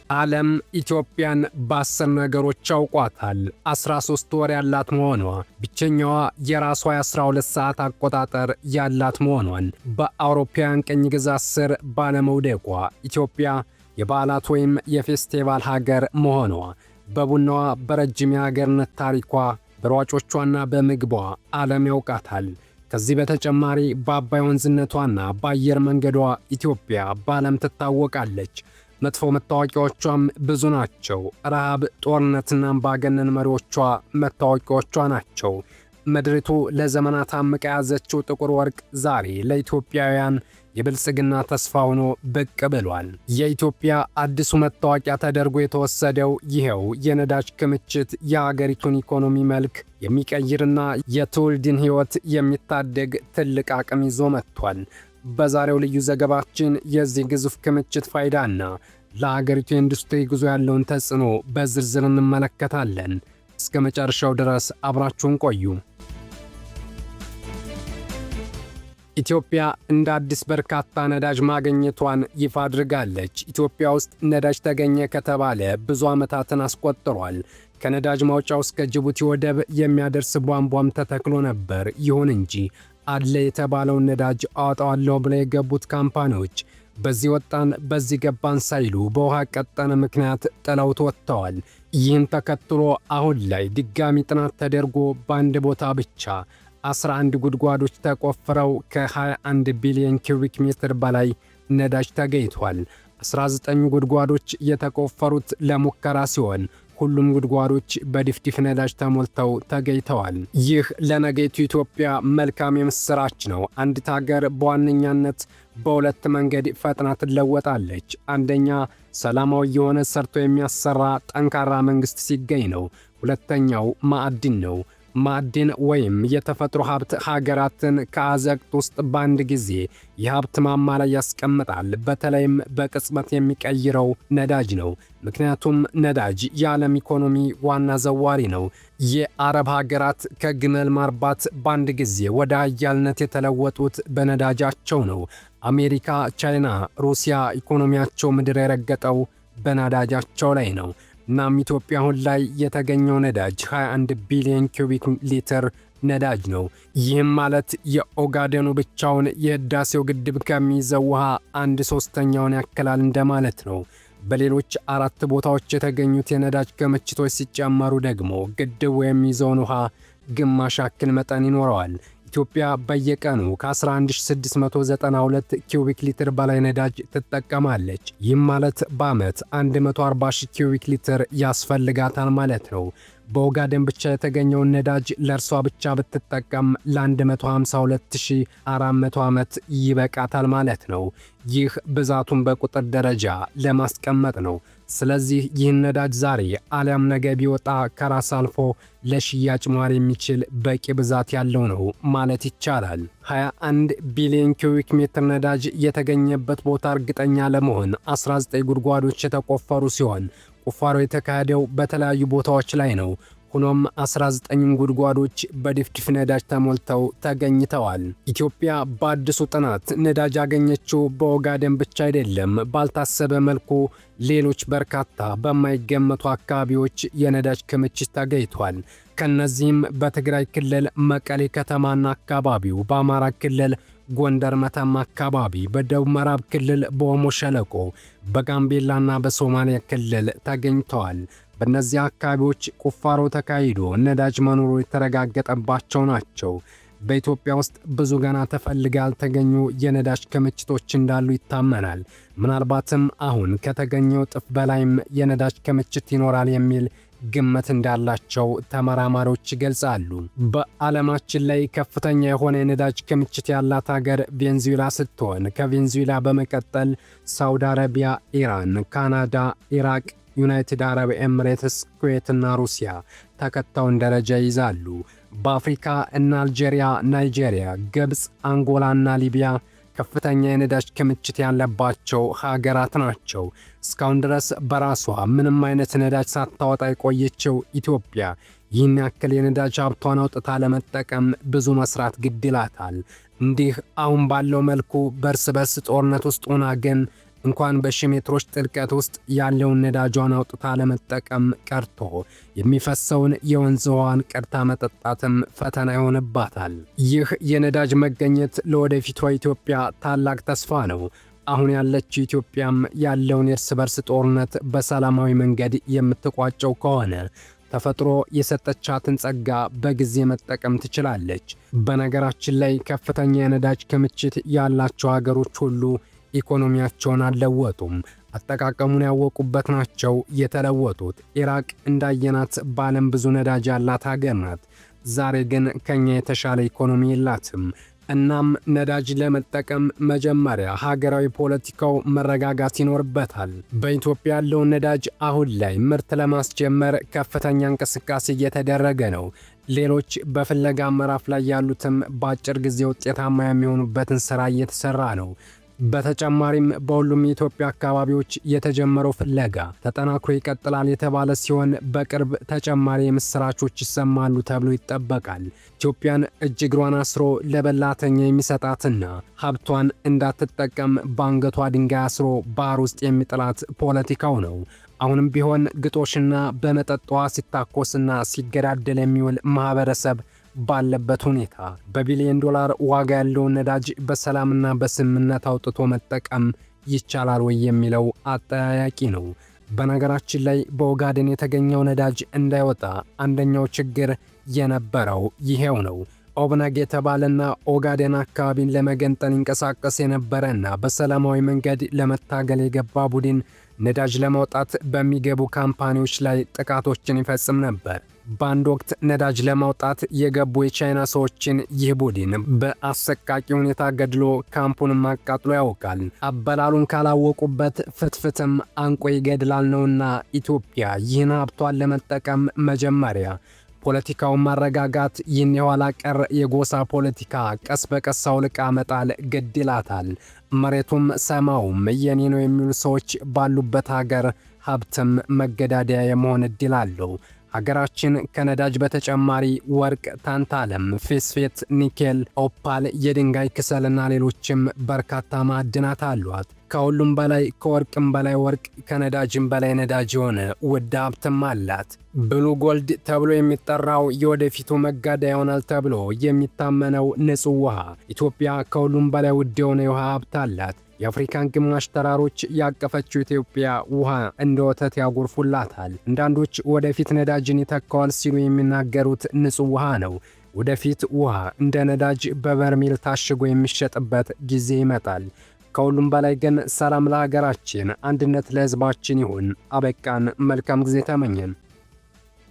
ዓለም ኢትዮጵያን በ10 ነገሮች አውቋታል። 13 ወር ያላት መሆኗ፣ ብቸኛዋ የራሷ የ12 ሰዓት አቆጣጠር ያላት መሆኗን፣ በአውሮፓውያን ቅኝ ግዛት ስር ባለመውደቋ፣ ኢትዮጵያ የበዓላት ወይም የፌስቲቫል ሀገር መሆኗ፣ በቡናዋ፣ በረጅም የሀገርነት ታሪኳ፣ በሯጮቿና በምግቧ ዓለም ያውቃታል። ከዚህ በተጨማሪ በአባይ ወንዝነቷና በአየር መንገዷ ኢትዮጵያ በዓለም ትታወቃለች። መጥፎ መታወቂያዎቿም ብዙ ናቸው። ረሃብ፣ ጦርነትና አምባገነን መሪዎቿ መታወቂያዎቿ ናቸው። ምድሪቱ ለዘመናት አምቃ የያዘችው ጥቁር ወርቅ ዛሬ ለኢትዮጵያውያን የብልጽግና ተስፋ ሆኖ ብቅ ብሏል። የኢትዮጵያ አዲሱ መታወቂያ ተደርጎ የተወሰደው ይኸው የነዳጅ ክምችት የአገሪቱን ኢኮኖሚ መልክ የሚቀይርና የትውልድን ሕይወት የሚታደግ ትልቅ አቅም ይዞ መጥቷል። በዛሬው ልዩ ዘገባችን የዚህ ግዙፍ ክምችት ፋይዳና ለአገሪቱ የኢንዱስትሪ ጉዞ ያለውን ተጽዕኖ በዝርዝር እንመለከታለን። እስከ መጨረሻው ድረስ አብራችሁን ቆዩ። ኢትዮጵያ እንደ አዲስ በርካታ ነዳጅ ማግኘቷን ይፋ አድርጋለች። ኢትዮጵያ ውስጥ ነዳጅ ተገኘ ከተባለ ብዙ ዓመታትን አስቆጥሯል። ከነዳጅ ማውጫው እስከ ጅቡቲ ወደብ የሚያደርስ ቧንቧም ተተክሎ ነበር። ይሁን እንጂ አለ የተባለውን ነዳጅ አወጣዋለሁ ብለው የገቡት ካምፓኒዎች በዚህ ወጣን በዚህ ገባን ሳይሉ በውሃ ቀጠነ ምክንያት ጥለውት ወጥተዋል። ይህን ተከትሎ አሁን ላይ ድጋሚ ጥናት ተደርጎ በአንድ ቦታ ብቻ 11 ጉድጓዶች ተቆፍረው ከ21 ቢሊዮን ኪዩቢክ ሜትር በላይ ነዳጅ ተገኝቷል። 19 ጉድጓዶች የተቆፈሩት ለሙከራ ሲሆን ሁሉም ጉድጓዶች በድፍድፍ ነዳጅ ተሞልተው ተገኝተዋል። ይህ ለነገይቱ ኢትዮጵያ መልካም የምስራች ነው። አንዲት ሀገር በዋነኛነት በሁለት መንገድ ፈጥና ትለወጣለች። አንደኛ ሰላማዊ የሆነ ሰርቶ የሚያሰራ ጠንካራ መንግስት ሲገኝ ነው። ሁለተኛው ማዕድን ነው። ማዕድን ወይም የተፈጥሮ ሀብት ሀገራትን ከአዘቅት ውስጥ በአንድ ጊዜ የሀብት ማማ ላይ ያስቀምጣል። በተለይም በቅጽበት የሚቀይረው ነዳጅ ነው። ምክንያቱም ነዳጅ የዓለም ኢኮኖሚ ዋና ዘዋሪ ነው። የአረብ ሀገራት ከግመል ማርባት በአንድ ጊዜ ወደ ኃያልነት የተለወጡት በነዳጃቸው ነው። አሜሪካ፣ ቻይና፣ ሩሲያ ኢኮኖሚያቸው ምድር የረገጠው በነዳጃቸው ላይ ነው። እናም ኢትዮጵያ አሁን ላይ የተገኘው ነዳጅ 21 ቢሊዮን ኪዩቢክ ሊትር ነዳጅ ነው። ይህም ማለት የኦጋዴኑ ብቻውን የህዳሴው ግድብ ከሚይዘው ውሃ 1/3ኛውን ያክላል እንደማለት ነው። በሌሎች 4 ቦታዎች የተገኙት የነዳጅ ክምችቶች ሲጨመሩ ደግሞ ግድቡ የሚይዘውን ውሃ ግማሽ ያክል መጠን ይኖረዋል። ኢትዮጵያ በየቀኑ ከ11692 ኪዩቢክ ሊትር በላይ ነዳጅ ትጠቀማለች። ይህም ማለት በዓመት 140,000 ኪዩቢክ ሊትር ያስፈልጋታል ማለት ነው። በኦጋዴን ብቻ የተገኘውን ነዳጅ ለእርሷ ብቻ ብትጠቀም ለ152,400 ዓመት ይበቃታል ማለት ነው። ይህ ብዛቱን በቁጥር ደረጃ ለማስቀመጥ ነው። ስለዚህ ይህን ነዳጅ ዛሬ አሊያም ነገ ቢወጣ ከራስ አልፎ ለሽያጭ መዋል የሚችል በቂ ብዛት ያለው ነው ማለት ይቻላል። 21 ቢሊዮን ኪዩቢክ ሜትር ነዳጅ የተገኘበት ቦታ እርግጠኛ ለመሆን 19 ጉድጓዶች የተቆፈሩ ሲሆን ቁፋሮ የተካሄደው በተለያዩ ቦታዎች ላይ ነው። ሆኖም 19 ጉድጓዶች በድፍድፍ ነዳጅ ተሞልተው ተገኝተዋል። ኢትዮጵያ በአዲሱ ጥናት ነዳጅ ያገኘችው በኦጋዴን ብቻ አይደለም። ባልታሰበ መልኩ ሌሎች በርካታ በማይገመቱ አካባቢዎች የነዳጅ ክምችት ተገኝቷል። ከነዚህም በትግራይ ክልል መቀሌ ከተማና አካባቢው፣ በአማራ ክልል ጎንደር መተማ አካባቢ፣ በደቡብ ምዕራብ ክልል በኦሞ ሸለቆ፣ በጋምቤላና በሶማሊያ ክልል ተገኝተዋል። በእነዚህ አካባቢዎች ቁፋሮ ተካሂዶ ነዳጅ መኖሩ የተረጋገጠባቸው ናቸው። በኢትዮጵያ ውስጥ ብዙ ገና ተፈልገው ያልተገኙ የነዳጅ ክምችቶች እንዳሉ ይታመናል። ምናልባትም አሁን ከተገኘው እጥፍ በላይም የነዳጅ ክምችት ይኖራል የሚል ግምት እንዳላቸው ተመራማሪዎች ይገልጻሉ። በዓለማችን ላይ ከፍተኛ የሆነ የነዳጅ ክምችት ያላት ሀገር ቬንዙዌላ ስትሆን ከቬንዙዌላ በመቀጠል ሳውዲ አረቢያ፣ ኢራን፣ ካናዳ፣ ኢራቅ፣ ዩናይትድ አረብ ኤምሬትስ፣ ኩዌትና ሩሲያ ተከታዩን ደረጃ ይዛሉ። በአፍሪካ እነ አልጄሪያ፣ ናይጄሪያ፣ ግብፅ፣ አንጎላና ሊቢያ ከፍተኛ የነዳጅ ክምችት ያለባቸው ሀገራት ናቸው። እስካሁን ድረስ በራሷ ምንም አይነት ነዳጅ ሳታወጣ የቆየችው ኢትዮጵያ ይህን ያክል የነዳጅ ሀብቷን አውጥታ ለመጠቀም ብዙ መስራት ግድ ይላታል። እንዲህ አሁን ባለው መልኩ በርስ በርስ ጦርነት ውስጥ ሆና ግን እንኳን በሺህ ሜትሮች ጥልቀት ውስጥ ያለውን ነዳጇን አውጥታ ለመጠቀም ቀርቶ የሚፈሰውን የወንዝ ውሃን ቀድታ መጠጣትም ፈተና ይሆንባታል። ይህ የነዳጅ መገኘት ለወደፊቷ ኢትዮጵያ ታላቅ ተስፋ ነው። አሁን ያለችው ኢትዮጵያም ያለውን የእርስ በርስ ጦርነት በሰላማዊ መንገድ የምትቋጨው ከሆነ ተፈጥሮ የሰጠቻትን ጸጋ በጊዜ መጠቀም ትችላለች። በነገራችን ላይ ከፍተኛ የነዳጅ ክምችት ያላቸው ሀገሮች ሁሉ ኢኮኖሚያቸውን አልለወጡም። አጠቃቀሙን ያወቁበት ናቸው የተለወጡት። ኢራቅ እንዳየናት በዓለም ብዙ ነዳጅ ያላት ሀገር ናት። ዛሬ ግን ከኛ የተሻለ ኢኮኖሚ የላትም። እናም ነዳጅ ለመጠቀም መጀመሪያ ሀገራዊ ፖለቲካው መረጋጋት ይኖርበታል። በኢትዮጵያ ያለውን ነዳጅ አሁን ላይ ምርት ለማስጀመር ከፍተኛ እንቅስቃሴ እየተደረገ ነው። ሌሎች በፍለጋ ምዕራፍ ላይ ያሉትም በአጭር ጊዜ ውጤታማ የሚሆኑበትን ስራ እየተሰራ ነው። በተጨማሪም በሁሉም የኢትዮጵያ አካባቢዎች የተጀመረው ፍለጋ ተጠናክሮ ይቀጥላል የተባለ ሲሆን በቅርብ ተጨማሪ የምስራቾች ይሰማሉ ተብሎ ይጠበቃል። ኢትዮጵያን እጅ እግሯን አስሮ ለበላተኛ የሚሰጣትና ሀብቷን እንዳትጠቀም በአንገቷ ድንጋይ አስሮ ባህር ውስጥ የሚጥላት ፖለቲካው ነው። አሁንም ቢሆን ግጦሽና በመጠጥ ውሃ ሲታኮስና ሲገዳደል የሚውል ማህበረሰብ ባለበት ሁኔታ በቢሊዮን ዶላር ዋጋ ያለውን ነዳጅ በሰላምና በስምምነት አውጥቶ መጠቀም ይቻላል ወይ የሚለው አጠያያቂ ነው። በነገራችን ላይ በኦጋዴን የተገኘው ነዳጅ እንዳይወጣ አንደኛው ችግር የነበረው ይሄው ነው። ኦብነግ የተባለና ኦጋዴን አካባቢን ለመገንጠል ይንቀሳቀስ የነበረና በሰላማዊ መንገድ ለመታገል የገባ ቡድን ነዳጅ ለማውጣት በሚገቡ ካምፓኒዎች ላይ ጥቃቶችን ይፈጽም ነበር። በአንድ ወቅት ነዳጅ ለማውጣት የገቡ የቻይና ሰዎችን ይህ ቡድን በአሰቃቂ ሁኔታ ገድሎ ካምፑንም አቃጥሎ ያውቃል። አበላሉን ካላወቁበት ፍትፍትም አንቆ ይገድላል ነውና ኢትዮጵያ ይህን ሀብቷን ለመጠቀም መጀመሪያ ፖለቲካውን ማረጋጋት፣ ይህን የኋላ ቀር የጎሳ ፖለቲካ ቀስ በቀስ አውልቃ መጣል ግድ ይላታል። መሬቱም ሰማውም የኔ ነው የሚሉ ሰዎች ባሉበት ሀገር ሀብትም መገዳደያ የመሆን እድል አለው። ሀገራችን ከነዳጅ በተጨማሪ ወርቅ፣ ታንታለም፣ ፌስፌት፣ ኒኬል፣ ኦፓል፣ የድንጋይ ክሰልና ሌሎችም በርካታ ማዕድናት አሏት። ከሁሉም በላይ ከወርቅም በላይ ወርቅ ከነዳጅም በላይ ነዳጅ የሆነ ውድ ሀብትም አላት። ብሉ ጎልድ ተብሎ የሚጠራው የወደፊቱ መጋደያ ይሆናል ተብሎ የሚታመነው ንጹህ ውሃ ኢትዮጵያ ከሁሉም በላይ ውድ የሆነ የውሃ ሀብት አላት። የአፍሪካን ግማሽ ተራሮች ያቀፈችው ኢትዮጵያ ውሃ እንደ ወተት ያጎርፉላታል። አንዳንዶች ወደፊት ነዳጅን ይተካዋል ሲሉ የሚናገሩት ንጹህ ውሃ ነው። ወደፊት ውሃ እንደ ነዳጅ በበርሜል ታሽጎ የሚሸጥበት ጊዜ ይመጣል። ከሁሉም በላይ ግን ሰላም ለሀገራችን፣ አንድነት ለሕዝባችን ይሁን። አበቃን። መልካም ጊዜ ተመኘን።